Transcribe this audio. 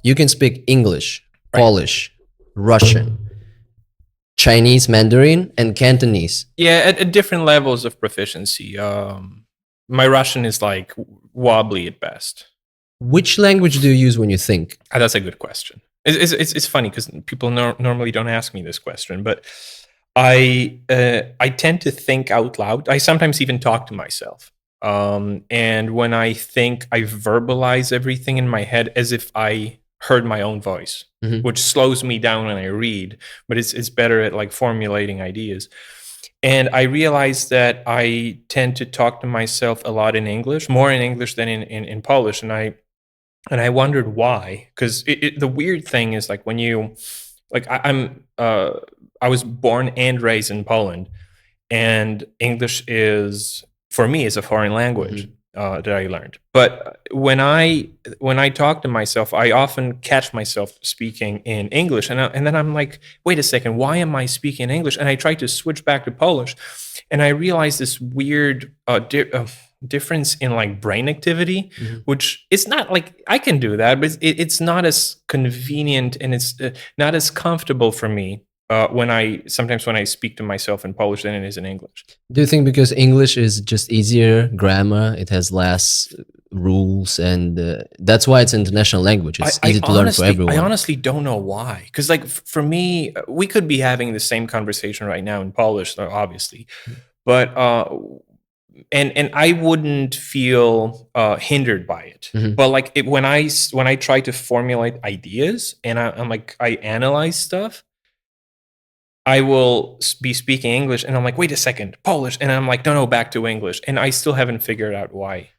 You can speak English, Right. Polish, Russian, Chinese Mandarin, and Cantonese. Yeah, at different levels of proficiency. My Russian is like wobbly at best. Which language do you use when you think? That's a good question. It's funny because people normally don't ask me this question, but I tend to think out loud. I sometimes even talk to myself. And when I think, I verbalize everything in my head as if I heard my own voice, Mhm. which slows me down when I read, but it's better at like formulating ideas. And I realized that I tend to talk to myself a lot in English, more in English than in Polish. And I wondered why, because the weird thing is like when you, like I was born and raised in Poland, and English is for me is a foreign language that I learned. But when I talk to myself, I often catch myself speaking in English, and then I'm like, wait a second, why am I speaking English? And I try to switch back to Polish, and I realize this weird difference in like brain activity, which is not like I can do that, but it's not as convenient and it's not as comfortable for me when I speak to myself in Polish than it is in English. Do you think because English is just easier grammar, it has less rules, and that's why it's an international language? It's easy to learn for everyone. I honestly don't know why. Because like for me, we could be having the same conversation right now in Polish, obviously, but and I wouldn't feel hindered by it. But like when I try to formulate ideas and I'm like I analyze stuff, I will be speaking English and I'm like, wait a second, Polish, and I'm like, no, back to English, and I still haven't figured out why.